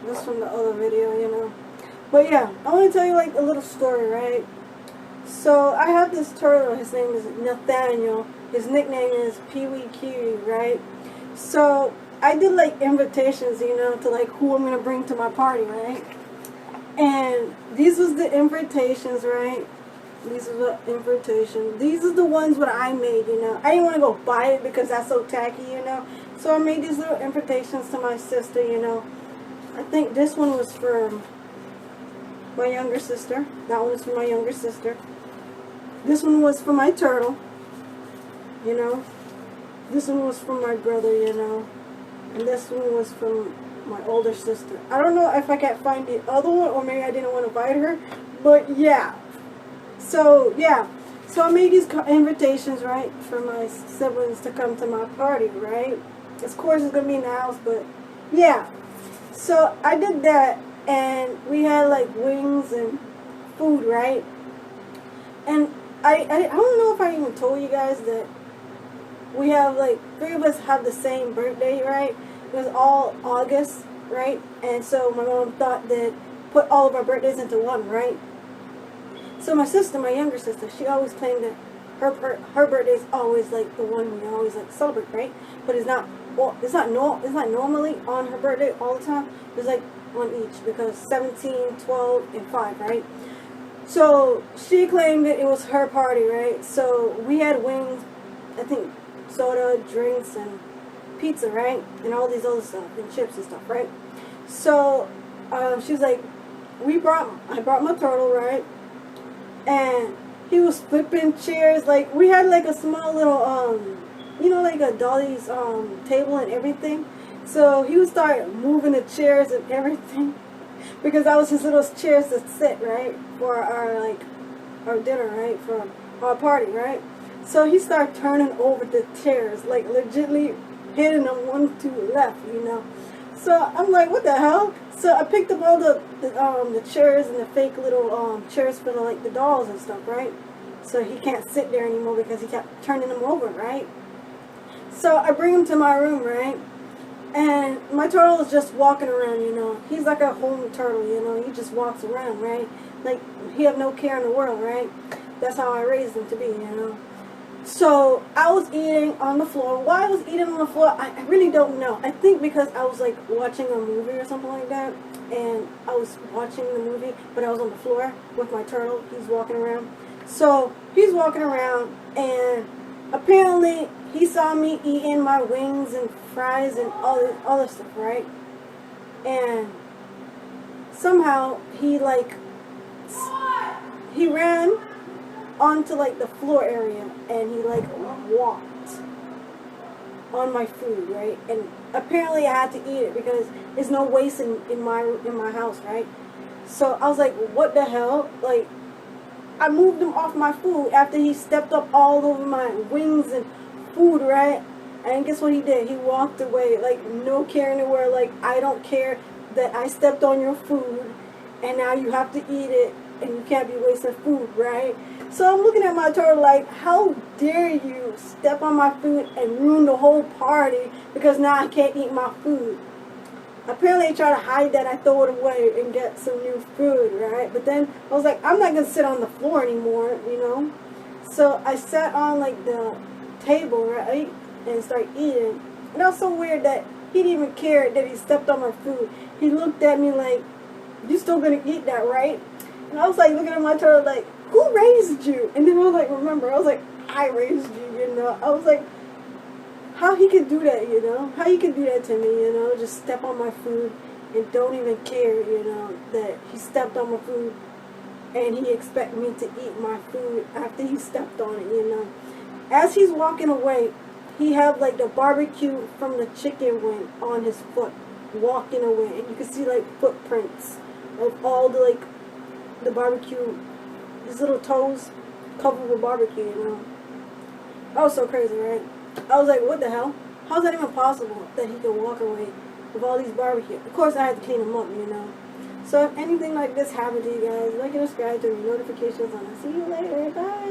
That's from the other video, you know. But yeah, I want to tell you like a little story, right? So I have this turtle. His name is Nathaniel. His nickname is Pee Wee Kiwi, right? So I did like invitations, you know, to like who I'm gonna bring to my party, right? And these was the invitations, right? These are the invitations. These are the ones what I made, you know. I didn't want to go buy it because that's so tacky, you know. So I made these little invitations to my sister, you know. I think this one was for my younger sister. That one was for my younger sister. This one was for my turtle, you know. This one was for my brother, you know. And this one was from my older sister. I don't know if I can't find the other one or maybe I didn't want to invite her. But yeah. So yeah. So I made these invitations, right, for my siblings to come to my party, right? Of course it's going to be in the house, but yeah. So I did that, and we had like wings and food, right? And I don't know if I even told you guys that we have like 3 of us have the same birthday, right? It was all August, right? And so my mom thought that put all of our birthdays into one, right? So my sister, my younger sister, she always claimed that her birthday is always like the one we always like celebrate, right? But it's not. Well, it's not normally on her birthday all the time. It's like on each because 17, 12, and 5, right? So she claimed that it was her party, right? So we had wings, I think soda, drinks, and pizza, right? And all these other stuff, and chips and stuff, right? So she's like, I brought my turtle, right? And he was flipping chairs. Like, we had like a small little, you know, like a dolly's table and everything. So he would start moving the chairs and everything because that was his little chairs to sit, right, for our dinner, right, for our party, right. So he started turning over the chairs, like legitly hitting them 1, 2 left, you know. So I'm like, what the hell? So I picked up all the chairs and the fake little chairs for the dolls and stuff, right. So he can't sit there anymore because he kept turning them over, right. So I bring him to my room, right? And my turtle is just walking around, you know. He's like a home turtle, you know. He just walks around, right? Like, he have no care in the world, right? That's how I raised him to be, you know. So I was eating on the floor. Why I was eating on the floor, I really don't know. I think because I was like watching a movie or something like that. And I was watching the movie, but I was on the floor with my turtle. He's walking around. So he's walking around, and apparently he saw me eating my wings and fries and all this other stuff, right? And somehow he ran onto like the floor area, and he like walked on my food, right? And apparently I had to eat it because there's no waste in my house, right? So I was like, what the hell? Like, I moved him off my food after he stepped up all over my wings and food, right? And guess what he did? He walked away, like, no care in the world. Like, I don't care that I stepped on your food, and now you have to eat it, and you can't be wasting food, right? So I'm looking at my turtle like, how dare you step on my food and ruin the whole party because now I can't eat my food. Apparently I tried to hide that. I throw it away and get some new food, right? But then I was like, I'm not going to sit on the floor anymore, you know? So I sat on like the table, right? And started eating. And that was so weird that he didn't even care that he stepped on my food. He looked at me like, you still going to eat that, right? And I was like looking at my turtle like, who raised you? And then I was like, remember, I was like, I raised you, you know? I was like, how he could do that, you know? How he could do that to me, you know? Just step on my food and don't even care, you know, that he stepped on my food and he expect me to eat my food after he stepped on it, you know? As he's walking away, he had like the barbecue from the chicken wing on his foot, walking away. And you can see like footprints of all the like the barbecue, his little toes covered with barbecue, you know? That was so crazy, right? I was like, what the hell? How's that even possible that he could walk away with all these barbecue? Of course, I had to clean him up, you know. So if anything like this happened to you guys, like and subscribe to your notifications on. See you later. Bye.